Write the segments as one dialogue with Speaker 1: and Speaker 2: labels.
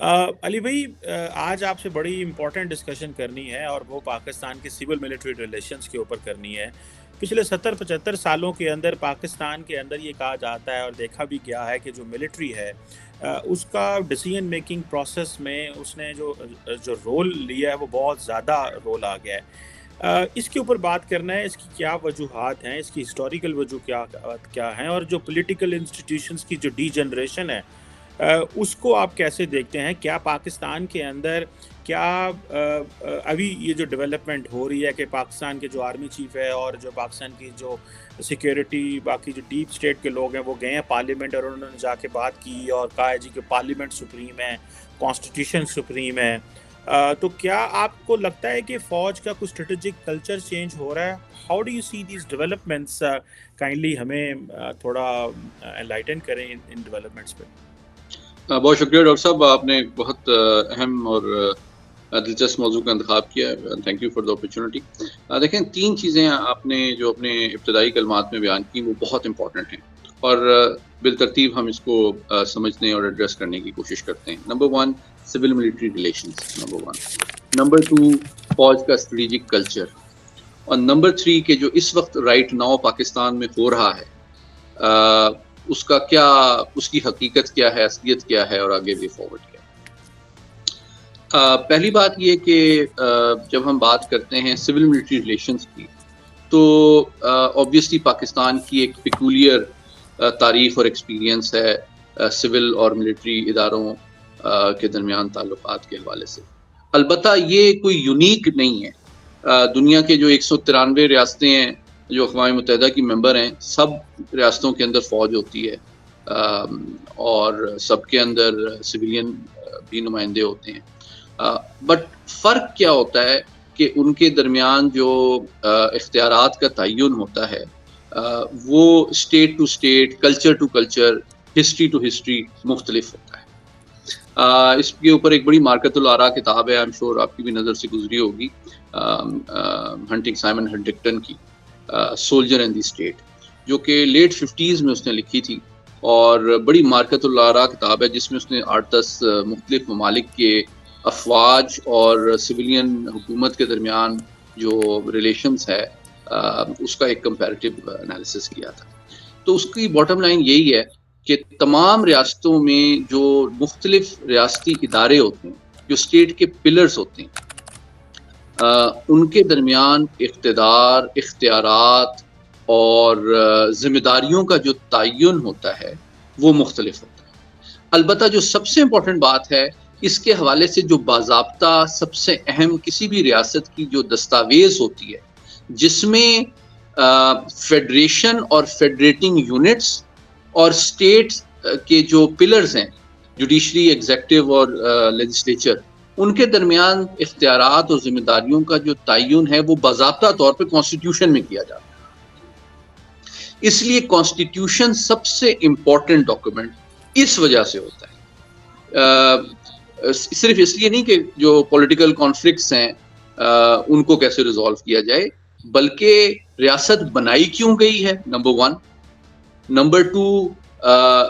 Speaker 1: علی بھائی، آج آپ سے بڑی امپورٹنٹ ڈسکشن کرنی ہے، اور وہ پاکستان کے سول ملٹری ریلیشنز کے اوپر کرنی ہے۔ پچھلے 70-75 سالوں کے اندر پاکستان کے اندر یہ کہا جاتا ہے اور دیکھا بھی گیا ہے کہ جو ملٹری ہے، اس کا ڈیسیجن میکنگ پروسیس میں اس نے جو رول لیا ہے وہ بہت زیادہ رول آ گیا ہے۔ اس کے اوپر بات کرنا ہے، اس کی کیا وجوہات ہیں، اس کی ہسٹوریکل وجہ کیا ہیں، اور جو پولیٹیکل انسٹیٹیوشنز کی جو ڈی جنریشن ہے اس کو آپ کیسے دیکھتے ہیں؟ کیا پاکستان کے اندر کیا ابھی یہ جو ڈیولپمنٹ ہو رہی ہے کہ پاکستان کے جو آرمی چیف ہے اور جو پاکستان کی جو سیکیورٹی باقی جو ڈیپ اسٹیٹ کے لوگ ہیں وہ گئے ہیں پارلیمنٹ اور انہوں نے جا کے بات کی اور کہا ہے جی کہ پارلیمنٹ سپریم ہے، کانسٹیٹیوشن سپریم ہے، تو کیا آپ کو لگتا ہے کہ فوج کا کوئی اسٹریٹجک کلچر چینج ہو رہا ہے؟ How do you see these developments? Kindly ہمیں تھوڑا انلائٹن کریں ان ڈیولپمنٹس پہ۔
Speaker 2: بہت شکریہ ڈاکٹر صاحب، آپ نے بہت اہم اور دلچسپ موضوع کا انتخاب کیا ہے۔ Thank you for the opportunity. دیکھیں، 3 چیزیں آپ نے جو اپنے ابتدائی کلمات میں بیان کی وہ بہت امپورٹنٹ ہیں، اور بالترتیب ہم اس کو سمجھنے اور ایڈریس کرنے کی کوشش کرتے ہیں۔ Number 1 civil military relations, number 1۔ Number 2 فوج کا اسٹریٹجک کلچر، اور نمبر 3 کہ جو اس وقت رائٹ ناؤ پاکستان میں ہو رہا ہے اس کا کیا، اس کی حقیقت کیا ہے، اصلیت کیا ہے، اور آگے وے فارورڈ کیا ہے۔ پہلی بات یہ کہ جب ہم بات کرتے ہیں سول ملٹری ریلیشنز کی، تو آبویسلی پاکستان کی ایک پیکولیر تاریخ اور ایکسپیرینس ہے سول اور ملٹری اداروں کے درمیان تعلقات کے حوالے سے۔ البتہ یہ کوئی یونیک نہیں ہے۔ دنیا کے جو 193 ریاستیں ہیں جو اقوام متحدہ کی ممبر ہیں، سب ریاستوں کے اندر فوج ہوتی ہے، اور سب کے اندر سویلین بھی نمائندے ہوتے ہیں۔ بٹ فرق کیا ہوتا ہے کہ ان کے درمیان جو اختیارات کا تعین ہوتا ہے وہ state to state, culture to culture, history to history مختلف ہوتا ہے۔ اس کے اوپر ایک بڑی مارکت الآراء کتاب ہے، I'm sure آپ کی بھی نظر سے گزری ہوگی، سائمن ہنٹنگٹن کی، سولجر اینڈ دی اسٹیٹ، جو کہ لیٹ 50s میں اس نے لکھی تھی، اور بڑی مارکت الآراء کتاب ہے جس میں اس نے 8-10 مختلف ممالک کے افواج اور سویلین حکومت کے درمیان جو ریلیشنز ہے اس کا ایک کمپیریٹیو انالیسس کیا تھا۔ تو اس کی باٹم لائن یہی ہے کہ تمام ریاستوں میں جو مختلف ریاستی ادارے ہوتے ہیں، جو اسٹیٹ کے پلرز ہوتے ہیں، ان کے درمیان اقتدار، اختیارات اور ذمہ داریوں کا جو تعین ہوتا ہے وہ مختلف ہوتا ہے۔ البتہ جو سب سے امپورٹنٹ بات ہے، اس کے حوالے سے جو باضابطہ سب سے اہم کسی بھی ریاست کی جو دستاویز ہوتی ہے، جس میں فیڈریشن اور فیڈریٹنگ یونٹس اور اسٹیٹ کے جو پلرز ہیں، جوڈیشری، ایگزیکٹو اور لیجسلیچر، ان کے درمیان اختیارات اور ذمہ داریوں کا جو تعین ہے وہ باضابطہ طور پہ کانسٹیٹیوشن میں کیا جاتا ہے۔ اس لیے کانسٹیٹیوشن سب سے امپورٹنٹ ڈاکومنٹ اس وجہ سے ہوتا ہے، صرف اس لیے نہیں کہ جو پولیٹیکل کانفلکٹس ہیں ان کو کیسے ریزالو کیا جائے، بلکہ ریاست بنائی کیوں گئی ہے، نمبر 1۔ نمبر 2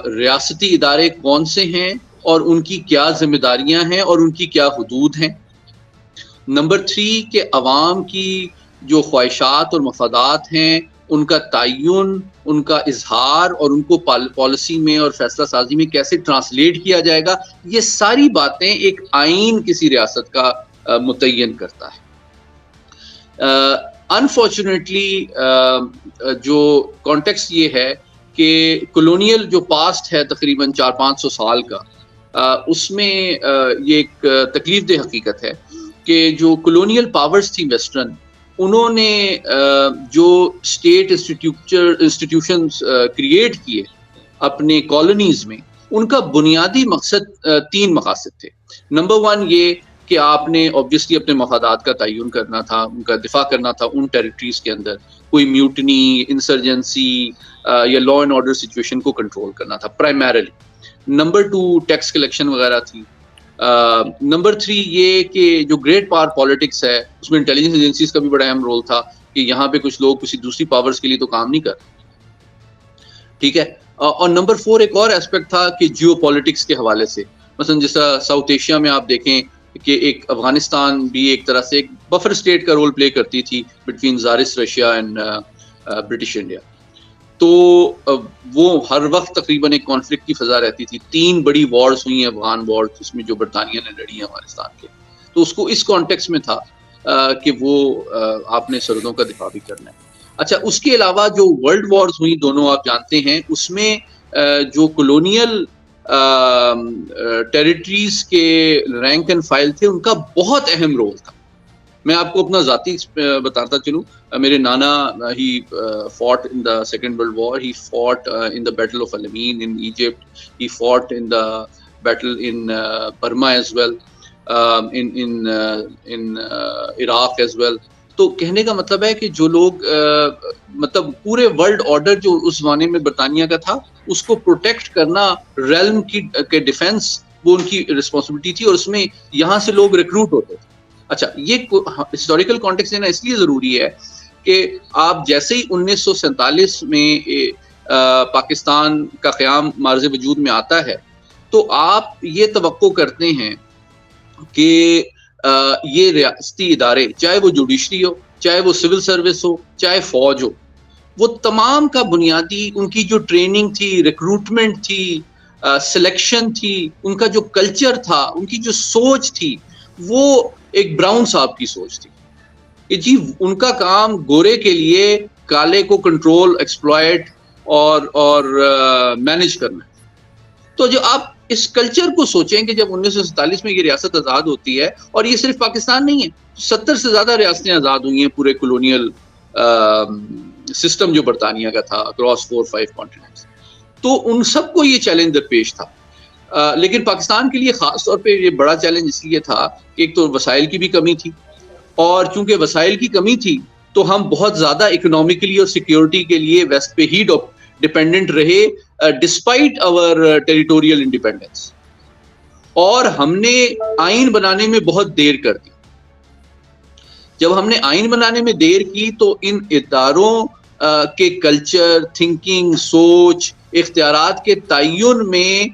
Speaker 2: ریاستی ادارے کون سے ہیں اور ان کی کیا ذمہ داریاں ہیں اور ان کی کیا حدود ہیں۔ نمبر 3 کہ عوام کی جو خواہشات اور مفادات ہیں ان کا تعین، ان کا اظہار اور ان کو پالیسی میں اور فیصلہ سازی میں کیسے ٹرانسلیٹ کیا جائے گا، یہ ساری باتیں ایک آئین کسی ریاست کا متعین کرتا ہے۔ انفارچونیٹلی جو کانٹیکسٹ یہ ہے کہ کولونیل جو پاسٹ ہے تقریباً 400-500 سال کا، اس میں یہ ایک تکلیف دہ حقیقت ہے کہ جو کولونیل پاورز تھی ویسٹرن، انہوں نے جو اسٹیٹ انسٹیٹیوشنز کریٹ کیے اپنے کالونیز میں، ان کا بنیادی مقصد 3 مقاصد تھے۔ نمبر 1 یہ کہ آپ نے اوبویسلی اپنے مفادات کا تعین کرنا تھا، ان کا دفاع کرنا تھا ان ٹیریٹریز کے اندر، کوئی میوٹنی، انسرجنسی یا لا اینڈ آرڈر سچویشن کو کنٹرول کرنا تھا پرائمرلی۔ نمبر 2 ٹیکس کلیکشن وغیرہ تھی۔ نمبر 3 یہ کہ جو گریٹ پاور پالیٹکس ہے اس میں انٹیلیجنس ایجنسیز کا بھی بڑا اہم رول تھا کہ یہاں پہ کچھ لوگ کسی دوسری پاورز کے لیے تو کام نہیں کر، ٹھیک ہے۔ اور نمبر 4 ایک اور ایسپیکٹ تھا کہ جیو پالیٹکس کے حوالے سے مثلا جس طرح ساؤتھ ایشیا میں آپ دیکھیں کہ ایک افغانستان بھی ایک طرح سے ایک بفر اسٹیٹ کا رول پلے کرتی تھی between czars Russia and British India. تو وہ ہر وقت تقریباً ایک کانفلکٹ کی فضا رہتی تھی. 3 بڑی وارز ہوئی ہیں افغان وار جس میں جو برطانیہ نے لڑی ہیں افغانستان کے. تو اس کو اس کانٹیکس میں تھا کہ وہ آپ نے سرحدوں کا دفاع بھی کرنا ہے. اچھا اس کے علاوہ جو ورلڈ وارز ہوئی دونوں آپ جانتے ہیں, اس میں جو کولونیل ٹیریٹریز کے رینک اینڈ فائل تھے ان کا بہت اہم رول تھا. میں آپ کو اپنا ذاتی بتاتا چلوں, میرے نانا ہی فought in the Second World War, he fought in the Battle of Alamein in Egypt, he fought in the battle in Burma as well, in Iraq as well. تو کہنے کا مطلب ہے کہ جو لوگ مطلب پورے ورلڈ آرڈر جو اس زمانے میں برطانیہ کا تھا اس کو پروٹیکٹ کرنا, ریلم کے ڈیفینس, وہ ان کی رسپانسبلٹی تھی, اور اس میں یہاں سے لوگ ریکروٹ ہوتے تھے. اچھا یہ ہسٹوریکل کانٹیکسٹ دینا اس لیے ضروری ہے کہ آپ جیسے ہی 1947 میں پاکستان کا قیام معرض وجود میں آتا ہے تو آپ یہ توقع کرتے ہیں کہ یہ ریاستی ادارے, چاہے وہ جوڈیشری ہو, چاہے وہ سول سروس ہو, چاہے فوج ہو, وہ تمام کا بنیادی ان کی جو ٹریننگ تھی, ریکروٹمنٹ تھی, سلیکشن تھی, ان کا جو کلچر تھا, ان کی جو سوچ تھی, وہ ایک براؤن صاحب کی سوچ تھی کہ جی ان کا کام گورے کے لیے کالے کو کنٹرول, ایکسپلائٹ اور مینج کرنا ہے. تو جو آپ اس کلچر کو سوچیں کہ جب 1947 میں یہ ریاست آزاد ہوتی ہے, اور یہ صرف پاکستان نہیں ہے, 70 سے زیادہ ریاستیں آزاد ہوئی ہیں پورے کولونیل سسٹم جو برطانیہ کا تھا اکراس 4-5 کانٹیننٹس, تو ان سب کو یہ چیلنج درپیش تھا. لیکن پاکستان کے لیے خاص طور پہ یہ بڑا چیلنج اس لیے تھا کہ ایک تو وسائل کی بھی کمی تھی, اور چونکہ وسائل کی کمی تھی تو ہم بہت زیادہ اکنامکلی اور سیکیورٹی کے لیے ویسٹ پہ ہی ڈپینڈنٹ رہے ڈسپائٹ آور ٹیریٹوریل انڈیپینڈنس. اور ہم نے آئین بنانے میں بہت دیر کر دی. جب ہم نے آئین بنانے میں دیر کی تو ان اداروں کے کلچر, تھنکنگ, سوچ, اختیارات کے تعین میں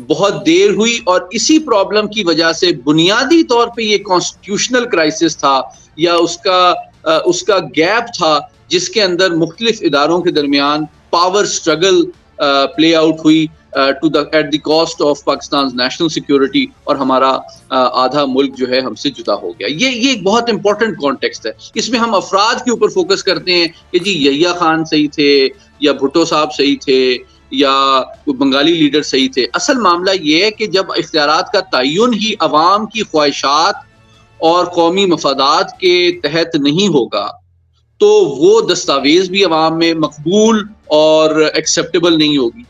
Speaker 2: بہت دیر ہوئی, اور اسی پرابلم کی وجہ سے بنیادی طور پہ یہ کانسٹیٹیوشنل کرائسس تھا یا اس کا گیپ تھا جس کے اندر مختلف اداروں کے درمیان پاور اسٹرگل پلے آؤٹ ہوئی at the cost of Pakistan national security, اور ہمارا آدھا ملک جو ہے ہم سے جدا ہو گیا. یہ ایک بہت امپورٹنٹ کانٹیکسٹ ہے. اس میں ہم افراد کے اوپر فوکس کرتے ہیں کہ جی یحییٰ خان صحیح تھے یا بھٹو صاحب صحیح تھے یا بنگالی لیڈر صحیح تھے. اصل معاملہ یہ ہے کہ جب اختیارات کا تعین ہی عوام کی خواہشات اور قومی مفادات کے تحت نہیں ہوگا تو وہ دستاویز بھی عوام میں مقبول اور ایکسیپٹیبل نہیں ہوگی,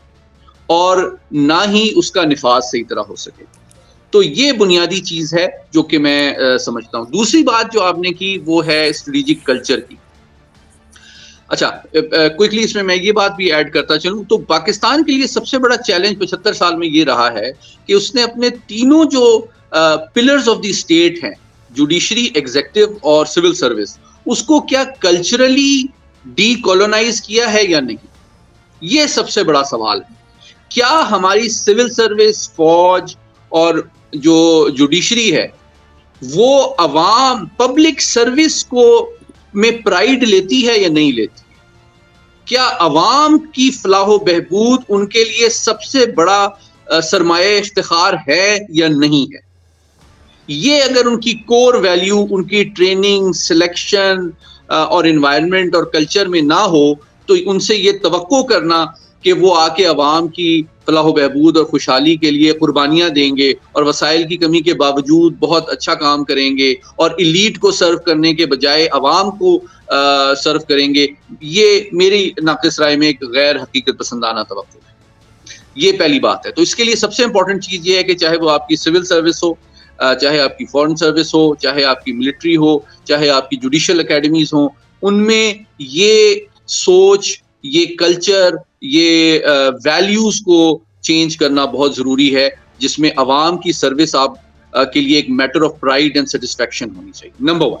Speaker 2: اور نہ ہی اس کا نفاذ صحیح طرح ہو سکے. تو یہ بنیادی چیز ہے جو کہ میں سمجھتا ہوں. دوسری بات جو آپ نے کی وہ ہے اسٹریٹجک کلچر کی. اچھا کوئکلی اس میں یہ بات بھی ایڈ کرتا چلوں تو پاکستان کے لیے سب سے بڑا چیلنج 75 سال میں یہ رہا ہے کہ اس نے اپنے تینوں جو پلرز آف دی اسٹیٹ ہیں, جوڈیشری, ایگزیکٹو اور سول سروس, اس کو کیا کلچرلی ڈی کولونائز کیا ہے یا نہیں. یہ سب سے بڑا سوال ہے. کیا ہماری سول سروس, فوج اور جو جوڈیشری ہے وہ عوام پبلک سروس کو میں پرائیڈ لیتی ہے یا نہیں لیتی. کیا عوام کی فلاح و بہبود ان کے لیے سب سے بڑا سرمایہ افتخار ہے یا نہیں ہے. یہ اگر ان کی کور ویلیو, ان کی ٹریننگ, سلیکشن اور انوائرمنٹ اور کلچر میں نہ ہو تو ان سے یہ توقع کرنا کہ وہ آ کے عوام کی فلاح و بہبود اور خوشحالی کے لیے قربانیاں دیں گے اور وسائل کی کمی کے باوجود بہت اچھا کام کریں گے اور ایلیٹ کو سرو کرنے کے بجائے عوام کو سرو کریں گے, یہ میری ناقص رائے میں ایک غیر حقیقت پسندانہ توقع ہے. یہ پہلی بات ہے. تو اس کے لیے سب سے امپورٹنٹ چیز یہ ہے کہ چاہے وہ آپ کی سول سروس ہو, چاہے آپ کی فورن سروس ہو, چاہے آپ کی ملٹری ہو, چاہے آپ کی جوڈیشل اکیڈمیز ہوں, ان میں یہ سوچ, یہ کلچر, یہ ویلیوز کو چینج کرنا بہت ضروری ہے جس میں عوام کی سروس آپ کے لیے ایک matter of pride and satisfaction ہونی چاہیے. نمبر 1.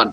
Speaker 2: 1,